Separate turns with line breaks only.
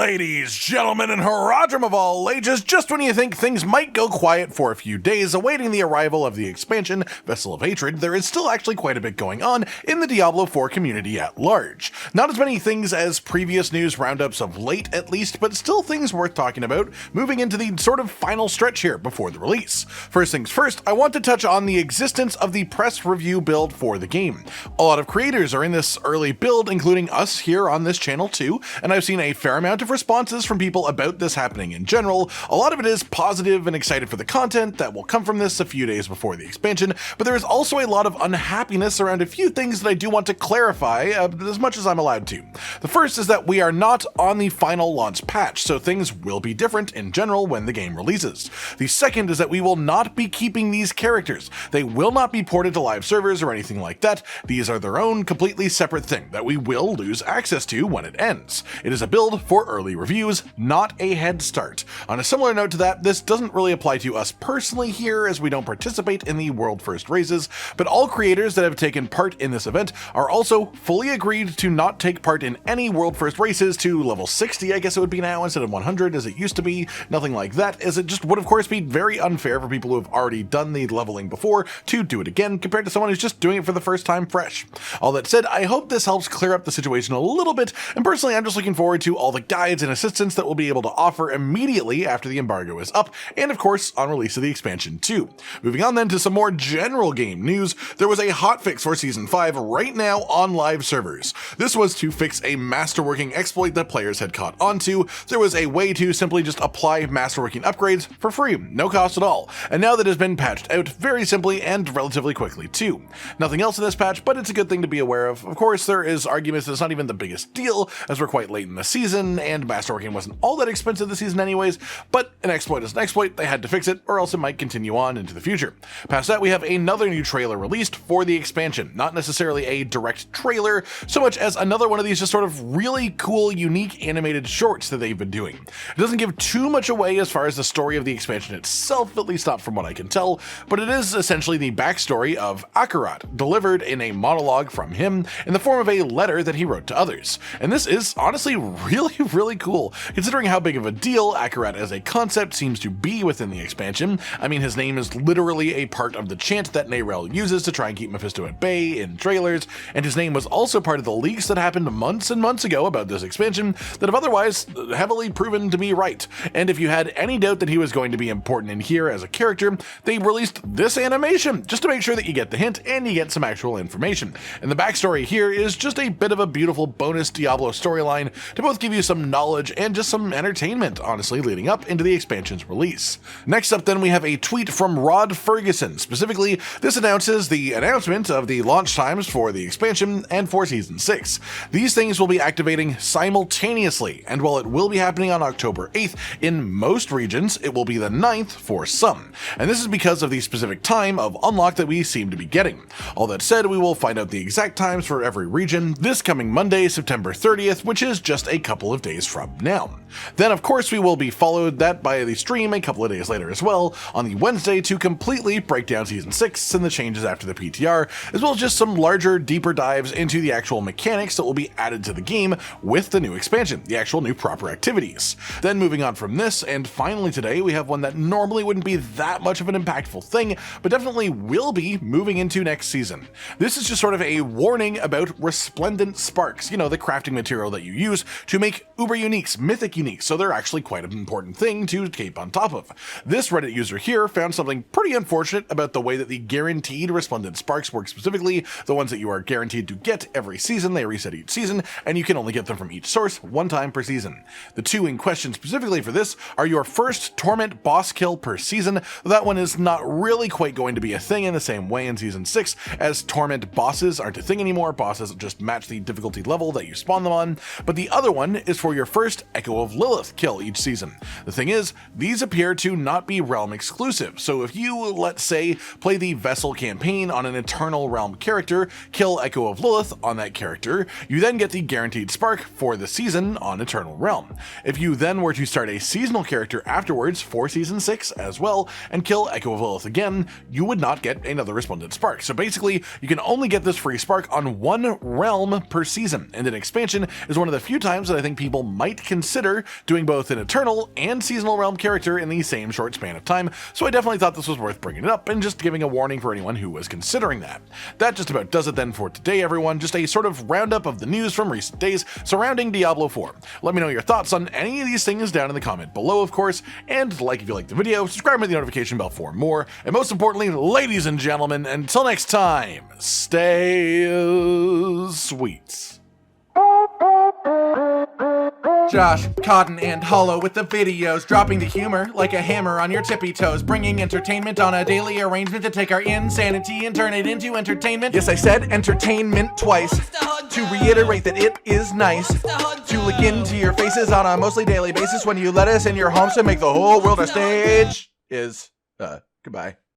Ladies, gentlemen, and haradrim of all ages, just when you think things might go quiet for a few days awaiting the arrival of the expansion, Vessel of Hatred, there is still actually quite a bit going on in the Diablo 4 community at large. Not as many things as previous news roundups of late at least, but still things worth talking about moving into the sort of final stretch here before the release. First things first, I want to touch on the existence of the press review build for the game. A lot of creators are in this early build, including us here on this channel too, and I've seen a fair amount of responses from people about this happening in general. A lot of it is positive and excited for the content that will come from this a few days before the expansion, but there is also a lot of unhappiness around a few things that I do want to clarify as much as I'm allowed to. The first is that we are not on the final launch patch, so things will be different in general when the game releases. The second is that we will not be keeping these characters. They will not be ported to live servers or anything like that. These are their own completely separate thing that we will lose access to when it ends. It is a build for early reviews, not a head start. On a similar note to that, this doesn't really apply to us personally here as we don't participate in the world first races, but all creators that have taken part in this event are also fully agreed to not take part in any world first races to level 60, I guess it would be now, instead of 100 as it used to be. Nothing like that, as it just would of course be very unfair for people who have already done the leveling before to do it again compared to someone who's just doing it for the first time fresh. All that said, I hope this helps clear up the situation a little bit, and personally I'm just looking forward to all the guides and assistance that we'll be able to offer immediately after the embargo is up, and of course on release of the expansion too. Moving on then to some more general game news, there was a hotfix for Season 5 right now on live servers. This was to fix a masterworking exploit that players had caught onto. There was a way to simply just apply masterworking upgrades for free, no cost at all, and now that has been patched out very simply and relatively quickly too. Nothing else in this patch, but it's a good thing to be aware of. Of course, there is arguments that it's not even the biggest deal, as we're quite late in the season, and masterworking wasn't all that expensive this season anyways, but an exploit is an exploit, they had to fix it, or else it might continue on into the future. Past that, we have another new trailer released for the expansion. Not necessarily a direct trailer, so much as another one of these just sort of really cool, unique animated shorts that they've been doing. It doesn't give too much away as far as the story of the expansion itself, at least not from what I can tell, but it is essentially the backstory of Akarat, delivered in a monologue from him in the form of a letter that he wrote to others. And this is honestly really cool, considering how big of a deal Akarat as a concept seems to be within the expansion. I mean, his name is literally a part of the chant that Neyrel uses to try and keep Mephisto at bay in trailers, and his name was also part of the leaks that happened months and months ago about this expansion that have otherwise heavily proven to be right. And if you had any doubt that he was going to be important in here as a character, they released this animation just to make sure that you get the hint and you get some actual information. And the backstory here is just a bit of a beautiful bonus Diablo storyline to both give you some knowledge and just some entertainment, honestly, leading up into the expansion's release. Next up then, we have a tweet from Rod Ferguson. Specifically, this announces the announcement of the launch times for the expansion and for Season 6. These things will be activating simultaneously, and while it will be happening on October 8th in most regions, it will be the 9th for some. And this is because of the specific time of unlock that we seem to be getting. All that said, we will find out the exact times for every region this coming Monday, September 30th, which is just a couple of days from now. Then of course we will be followed that by the stream a couple of days later as well, on the Wednesday, to completely break down Season 6 and the changes after the PTR, as well as just some larger, deeper dives into the actual mechanics that will be added to the game with the new expansion, the actual new proper activities. Then moving on from this, and finally today, we have one that normally wouldn't be that much of an impactful thing, but definitely will be moving into next season. This is just sort of a warning about Resplendent Sparks, you know, the crafting material that you use to make uber uniques, mythic uniques, so they're actually quite an important thing to keep on top of. This Reddit user here found something pretty unfortunate about the way that the guaranteed Resplendent Sparks work, specifically the ones that you are guaranteed to get every season. They reset each season, and you can only get them from each source one time per season. The two in question specifically for this are your first Torment boss kill per season. That one is not really quite going to be a thing in the same way in Season 6, as Torment bosses aren't a thing anymore. Bosses just match the difficulty level that you spawn them on. But the other one is for your first Echo of Lilith kill each season. The thing is, these appear to not be realm exclusive, so if you, let's say, play the Vessel campaign on an Eternal Realm character, kill Echo of Lilith on that character, you then get the guaranteed spark for the season on Eternal Realm. If you then were to start a seasonal character afterwards for Season 6 as well, and kill Echo of Lilith again, you would not get another Resplendent Spark. So basically, you can only get this free spark on one realm per season, and an expansion is one of the few times that I think people might consider doing both an Eternal and Seasonal Realm character in the same short span of time, so I definitely thought this was worth bringing it up and just giving a warning for anyone who was considering that. That just about does it then for today, everyone. Just a sort of roundup of the news from recent days surrounding Diablo 4. Let me know your thoughts on any of these things down in the comment below, of course, and like if you liked the video, subscribe with the notification bell for more, and most importantly, ladies and gentlemen, until next time, stay sweet.
Josh, Cotton, and Hollow with the videos, dropping the humor like a hammer on your tippy toes, bringing entertainment on a daily arrangement to take our insanity and turn it into entertainment. Yes, I said entertainment twice, to reiterate that it is nice to look into your faces on a mostly daily basis when you let us in your homes to make the whole world a stage. Goodbye.